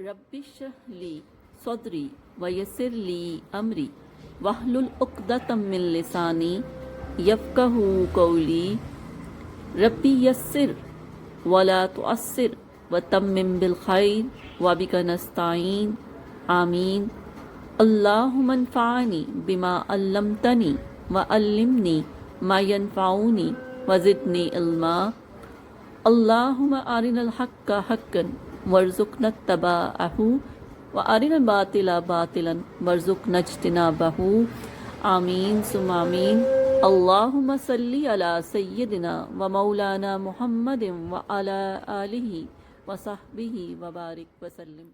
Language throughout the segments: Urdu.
رب اشرح لی صدری ویسر لی امری واحلل عقدۃ من لسانی یفقہوا قولی ربی یسر ولا تعسر وتمم بالخیر وبک نستعین آمین۔ اللہم انفعنی بما علمتنی وعلمنی ما ینفعنی وزدنی علما۔ اللہم ارنا الحق حقا وارزقنا اتباعہ وارنا الباطل باطلا وارزقنا اجتنابہ۔ آمین ثم آمین۔ اللہم صلی علی سیدنا و مولانا محمد وعلی آلہ وصحبہ وبارک وسلم۔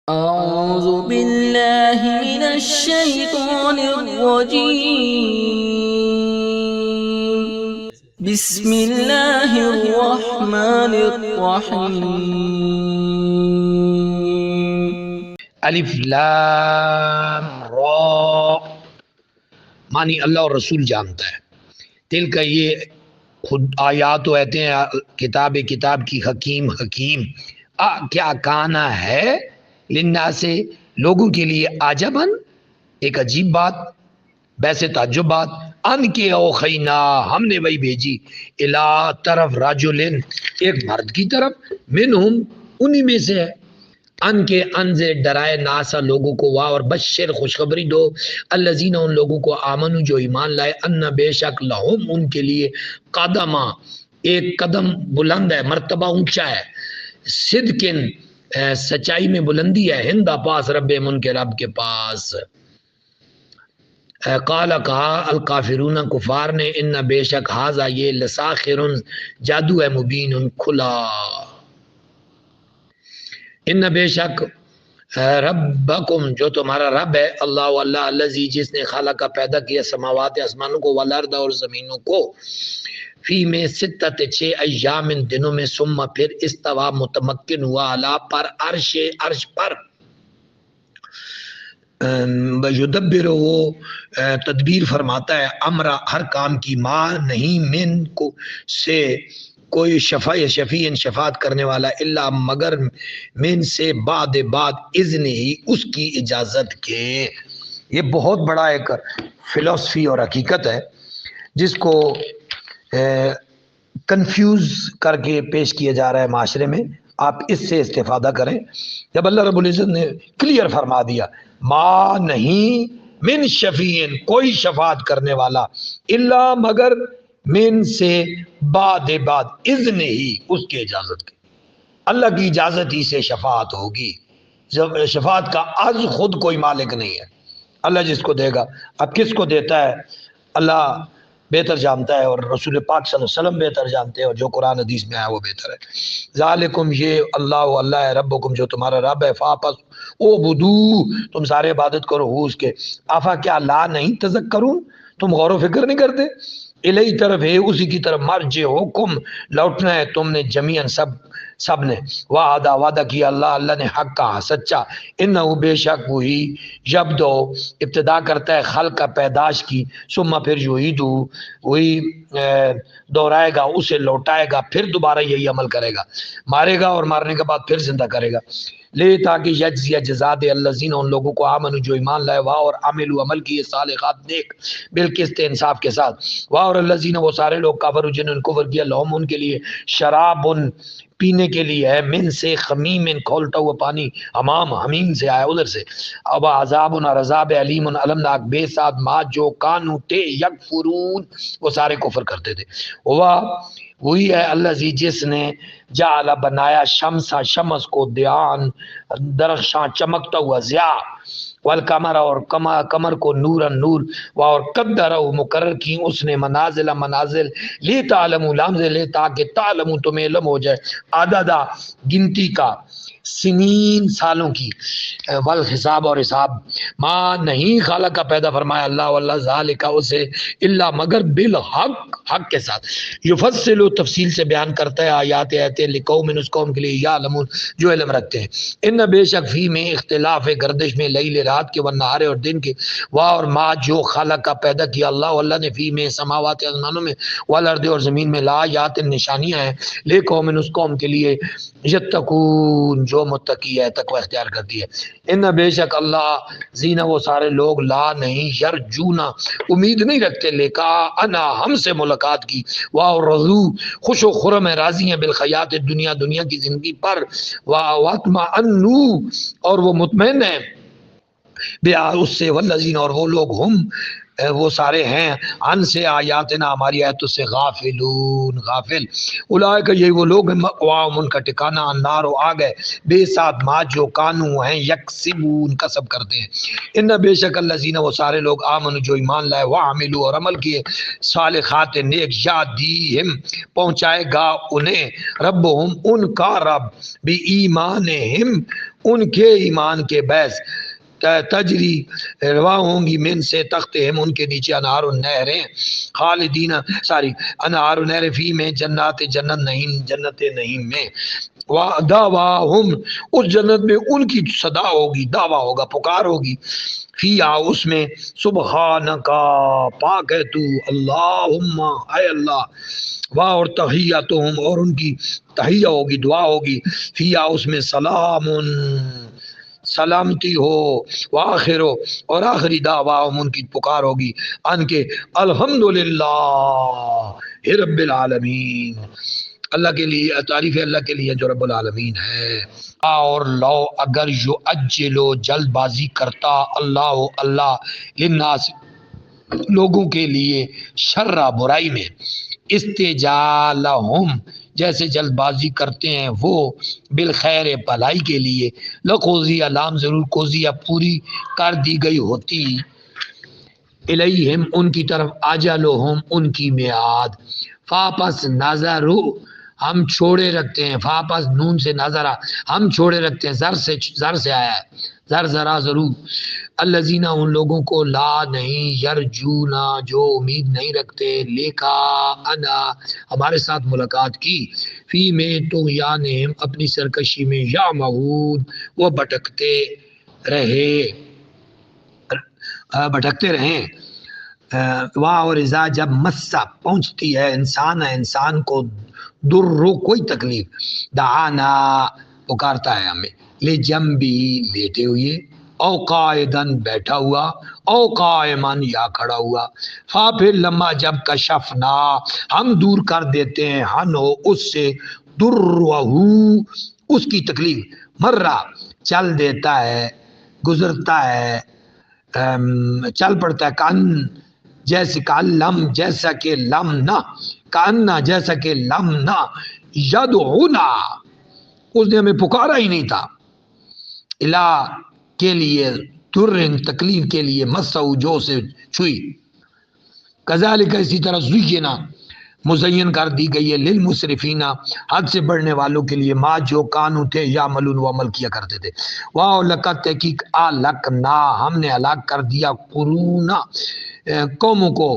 اعوذ باللہ من الشیطان الرجیم، بسم اللہ الرحمن الرحیم۔ الف لام را، معنی اللہ اور رسول جانتا ہے۔ دل کا یہ خود آیات و آیتیں کتاب کی حکیم کیا کانا ہے لنا سے لوگوں کے لیے عجباً ایک عجیب بات، ویسے تعجب بات، ان کے اوخینا ہم نے وہی بھیجی الا طرف رجلن ایک مرد کی طرف منہم انہی میں سے ہے، ان کے ان سے ڈرائے ناسا لوگوں کو، واہ اور بشر خوشخبری دو الذین ان لوگوں کو آمنو جو ایمان لائے، ان بے شک لہم ان کے لیے قدما ایک قدم بلند ہے، مرتبہ اونچا ہے، صدقن سچائی میں بلندی ہے، ہندا پاس رب ان کے رب کے پاس۔ قال کہا الکافرون کفار نے، ان بے شک ہاذا یہ لساخر جادو ہے، مبین کھلا، ان بے شک ربکم جو تمہارا رب ہے، اللہ اللہ الذی جس نے خالق پیدا کیا سماوات آسمانوں کو والارض اور زمینوں کو، فی میں ستت 6 ایام دنوں میں، ثم پھر استوا متمکن ہوا علا پر عرش پر، یدبر وہ تدبیر فرماتا ہے امر ہر کام کی، ما نہیں من کو سے کوئی شفیع شفاعت کرنے والا، الا مگر من سے بعد اذن ہی اس کی اجازت کے۔ یہ بہت بڑا ایک فلسفی اور حقیقت ہے جس کو کنفیوز کر کے پیش کیا جا رہا ہے معاشرے میں، آپ اس سے استفادہ کریں۔ جب اللہ رب العزت نے کلیئر فرما دیا ما نہیں من شفیع کوئی شفاعت کرنے والا، الا مگر من سے بعد اذن ہی اس کے اجازت کے، اللہ کی اجازت ہی سے شفاعت ہوگی۔ جب شفاعت کا از خود کوئی مالک نہیں ہے، اللہ جس کو دے گا، اب کس کو دیتا ہے اللہ بہتر جانتا ہے، اور رسول پاک صلی اللہ علیہ وسلم بہتر جانتے ہیں، اور جو قرآن حدیث میں آیا وہ بہتر ہے۔ ذالکم یہ اللہ ہے، ربکم جو تمہارا رب ہے، فاپس او بدو تم سارے عبادت کرو ہو اس کے، آفا کیا لا نہیں تذکرون تم غور و فکر نہیں کرتے، الہی طرف ہے اسی کی طرف مرجع حکم لوٹنا ہے تم نے جمیعاً سب نے، وعدہ کیا اللہ نے حق کہا سچا، انہو بے شک وہی یبدو ابتدا کرتا ہے خلق کا پیدائش کی، ثم پھر یعیدہ وہی دہرائے گا اسے لوٹائے گا، پھر دوبارہ یہی عمل کرے گا، مارے گا اور مارنے کے بعد پھر زندہ کرے گا، لے تاکہ یجزی جزا دے الذین ان لوگوں کو آمنوا جو ایمان لائے، واہ اور عملوا عمل کیے صالحات نیک بالقسط انصاف کے ساتھ، واہ اور الذین وہ سارے لوگ کفروا جنہوں نے کفر کیا، لہم ان کے لیے شراب پینے کے لیے ہے، من سے خمیم کھولتا ہوا پانی، حمیم سے آیا ادھر سے، اب عذاب اور عذاب علیم المناک بے ساتھ ما جو کانو تھے یکفرون وہ سارے کفر کرتے تھے، وہی ہے اللہ جس نے جعل بنایا شمس کو دیان درخشاں چمکتا ہوا ضیاء، والقمر اور قمر کو نور اور قدر مقرر کی اس نے منازل لی تعلموا لام سے لے تاکہ تعلموا تمہیں علم ہو جائے، عددہ گنتی کا، سنین سالوں کی، والحساب اور حساب، ما نہیں خالق کا پیدا فرمایا اللہ ذالک اسے الا مگر بالحق حق کے ساتھ، یفصل تفصیل سے بیان کرتا ہے آیات رکھتے لقوم اس قوم کے لیے یعلمون جو علم رکھتے ہیں. ان بے شک فی میں اختلاف گردش میں لیل رات کے والنہار اور دن کے وا اور ما جو خلق کا پیدا کیا اللہ نے فی میں سماوات آسمانوں میں والارض اور زمین میں لآیات نشانیاں ہیں لقوم اس قوم کے لیے یتقون جو متقی ہے تقوی اختیار کرتی ہے. ان بے شک اللہ زینا وہ سارے لوگ لا نہیں یرجونا امید نہیں رکھتے لکا انا ہم سے ملاقات کی واہ رضو خوش و خرم ہے راضی ہیں بالخیات دنیا کی زندگی پر واطمئنو اور وہ مطمئن ہیں بیا اس سے والذین اور وہ لوگ ہم وہ سارے ہیں ان سے آیاتنا ہماری آیتوں سے غافلون غافل اولئک یہ وہ لوگ ہیں مأواہم ان کا ٹھکانہ النار و آگ ہے بے ساتھ ما جو کانو ہیں یکسبون کسب کرتے ہیں. ان بے شک الذین وہ سارے لوگ آمن جو ایمان لائے وعملوا اور عمل کیے صالحات نیک یادیہم پہنچائے گا انہیں ربہم ان کا رب بی ایمانہم ان کے ایمان کے باعث تجری روا ہوں گی من سے تختے ہم ان کے نیچے انہار النہریں خالدین انہار النہر فی میں جنت نعیم میں دعواہم اس جنت میں ان کی صدا ہوگی دعویٰ ہوگا پکار ہوگی فی اس میں سبحانکا پاک ہے تو اللہم اے اللہ واہ اور تحیاتہم اور ان کی تحیہ ہوگی دعا ہوگی فی اس میں سلام سلامتی ہو وآخر اور آخری دعواہم ان کی پکار ہوگی ان کے الحمدللہ رب العالمین اللہ کے لیے تعریف ہے اللہ کے لیے جو رب العالمین ہے. اور لو اگر جو اجلو جلد بازی کرتا اللہ للناس لوگوں کے لیے شر برائی میں استجالہم جیسے جلد بازی کرتے ہیں وہ بالخیر بھلائی کے لیے لقضی علام ضرور قضیہ پوری کر دی گئی ہوتی الیہم ان کی طرف اجلہم ان کی میعاد فاپس نظرو ہم چھوڑے رکھتے ہیں فاپس نون سے نظرہ ہم چھوڑے رکھتے ہیں زر سے آیا ہے زر ذرا ضرور الذین ان لوگوں کو لا نہیں یرجونا جو امید نہیں رکھتے لیکا انا ہمارے ساتھ ملاقات کی فی میں تو یعنی اپنی سرکشی میں یا معود وہ بھٹکتے رہیں واہ اور ازا جب مسا پہنچتی ہے انسان کو درو کوئی تکلیف دعانا پکارتا ہے ہمیں لے جنبی لیٹے ہوئے او قائدن بیٹھا ہوا او قائمن یا کھڑا ہوا فا پھر لما جب کشفنا ہم دور کر دیتے ہیں ہنو اس سے درہو اس کی تکلیف مرہ چل دیتا ہے گزرتا ہے چل پڑتا ہے کان جیسے کالم جیسا کہ لم نہ کاننا جیسا کہ لم نہ یدعونا اس نے ہمیں پکارا ہی نہیں تھا الہ کے لیے درن تکلیف کے لیے مسعو جو سے چھوئی کذالک اسی طرح زینا مزین کر دی گئی ہے للمسرفین حد سے بڑھنے والوں کے لیے ما جو کانو تھے یا ملون و عمل کیا کرتے تھے واہ لقد تحقیق آلکنا ہم نے ہلاک کر دیا قرونا قوموں کو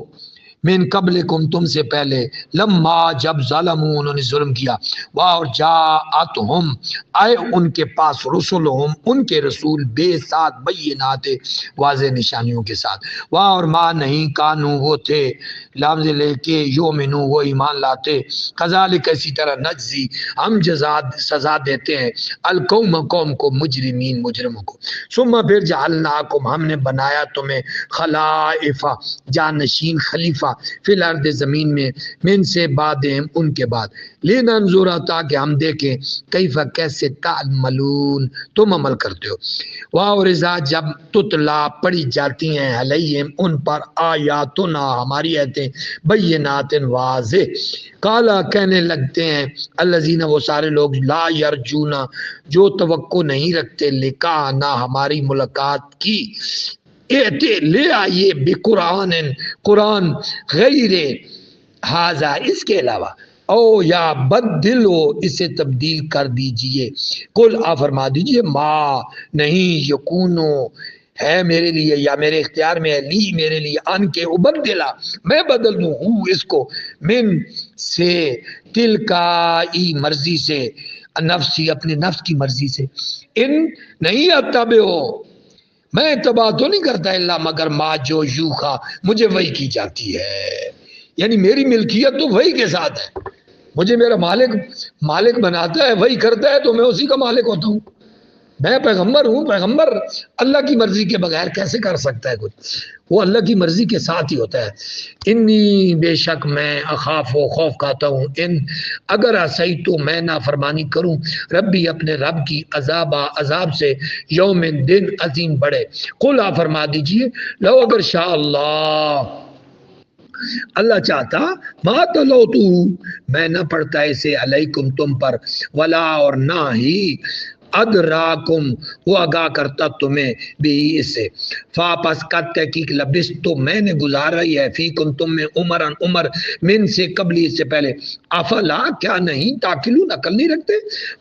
من قبلکم تم سے پہلے لما جب ظلموا انہوں نے ظلم کیا اور جاءتہم آئے ان کے پاس رسولہم ان کے رسول بے ساتھ بینات واضح نشانیوں کے ساتھ اور ما نہیں کانو وہ تھے لامز لے کے یومنو وہ ایمان لاتے کذالک اسی طرح نجزی ہم سزا دیتے ہیں قوم کو مجرموں کو ثم پھر جعلناکم ہم نے بنایا تمہیں خلائف جانشین خلیفہ فی الارض زمین میں من سے بعدہم ان کے بعد لننظر تاکہ ہم دیکھیں کیفا کیسے تعملون تم عمل کرتے ہو اور اذا جب تتلا پڑھی جاتی ہیں علیہم ان پر آیاتنا ہماری آیتیں بینات واضح قالا کہنے لگتے ہیں الذین وہ سارے لوگ لا یرجونا جو توقع نہیں رکھتے لقاءنا ہماری ملاقات کی لے آئیے بقرآن قرآن غیر ہاذا اس کے علاوہ او یا بدلو اسے تبدیل کر دیجئے قل آپ فرما دیجئے ما نہیں یکونو ہے میرے لیے یا میرے اختیار میں ہے، لی میرے لیے، ان کے ابدلا میں بدل دوں ہوں اس کو، من سے تلکائی مرضی سے، نفسی اپنے نفس کی مرضی سے، ان نہیں اتبعو میں اتباع تو نہیں کرتا اللہ مگر ما جو یوخا مجھے وحی کی جاتی ہے، یعنی میری ملکیت تو وحی کے ساتھ ہے، مجھے میرا مالک بناتا ہے، وہی کرتا ہے تو میں اسی کا مالک ہوتا ہوں، میں پیغمبر ہوں، پیغمبر اللہ کی مرضی کے بغیر کیسے کر سکتا ہے کچھ، وہ اللہ کی مرضی کے ساتھ ہی ہوتا ہے۔ انی بے شک میں اخاف و خوف کھاتا ہوں، ان اگر عصیت تو میں نافرمانی کروں ربی اپنے رب کی عذاب سے، یوم دن عظیم بڑے، قل آپ فرما دیجئے لو اگر شاء اللہ چاہتا ما تلوتو میں نہ پڑھتا اسے علیکم تم پر، ولا اور نہ ہی ادراکم وہ آگاہ کرتا تمہیں بھی اس سے، فاپس کا تحقیق لبس تو میں نے گزارا ہی ہے فیکم تم میں عمر من سے قبلی اس سے پہلے، افلا کیا نہیں تاکلون عقل نہیں رکھتے،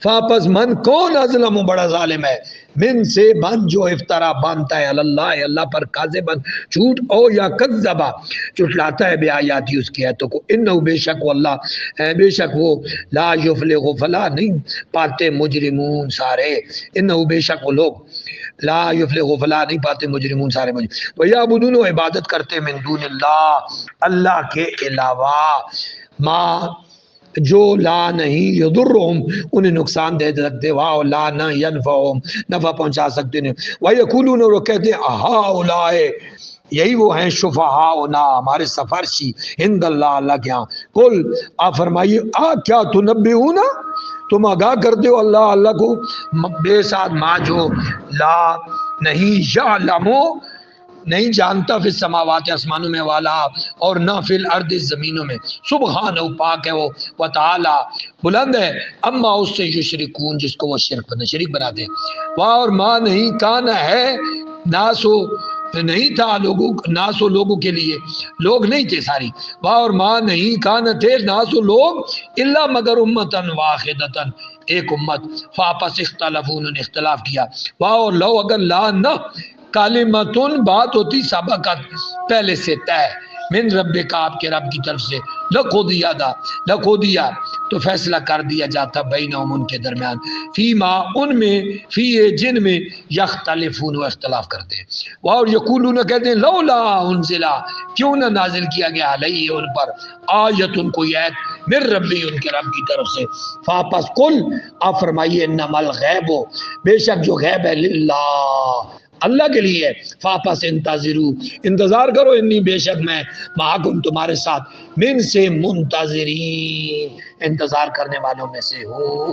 فاپس من کون اظلم بڑا ظالم ہے، من سے من جو افطرا باندھتا ہے اللہ پر کاذبن جھوٹ، او یا کذبا جھٹلاتا ہے بے آیاتی اس کی آیتوں کو، انہو بے شک وہ اللہ بے شک وہ لا یفلح فلاح نہیں پاتے مجرمون سارے، انہو بے شک وہ لوگ لا یفلح فلاح نہیں پاتے مجرمون سارے مجرم، ویعبدون و عبادت کرتے من دون اللہ کے علاوہ، ما جو لا نہیں یضرہم انہیں نقصان دے سکتے، واو لا نہ ینفعہم نفع پہنچا سکتے نہیں، ویقولون اور وہ کہتے ہیں اہؤلاء یہی وہ ہیں شفعاؤنا ہمارے سفارشی عند اللہ اللہ کے ہاں، قل آپ فرمائیے کیا تنبئونا تم آگاہ کرتے ہو اللہ کو بے ساتھ ما جو لا نہیں یعلمو نہیں جانتا فی السماوات آسمانوں میں والا اور نہ فی الارض زمینوں میں، سبحانہ پاک ہے وہ، وتعالی بلند ہے، اما اس سے یشرکون جس کو وہ شریک بناتے ہیں، واہ اور ماں نہیں کان ہے ناسو نہیں تھا ناسو لوگوں کے لیے لوگ نہیں تھے ساری، واہ اور ماں نہیں کان تھے ناسو لوگ الا مگر امتن واحدتن ایک امت، فاپس اختلافون نے اختلاف کیا، واہ اور لو اگر لا نہ کالمتن بات ہوتی سبقت پہلے سے طے من رب کا آپ کے رب کی طرف سے، لکھو دیا تو فیصلہ کر دیا جاتا بینہم ان کے درمیان، فی ما ان میں فی جن میں یختلفون و اختلاف کرتے ہیں، اور یقولون کہتے ہیں لولا انزلا کیوں نہ نازل کیا گیا علیہ ان پر آیت کوئی آیت من ربی ان کے رب کی طرف سے، فاپس قل آپ فرمائیے انما الغیب بے شک جو غیب ہے للہ اللہ کے لیے، فاپس انتظار کرو انی بے شک میں معکم تمہارے ساتھ من سے منتظرین انتظار کرنے والوں میں سے ہوں۔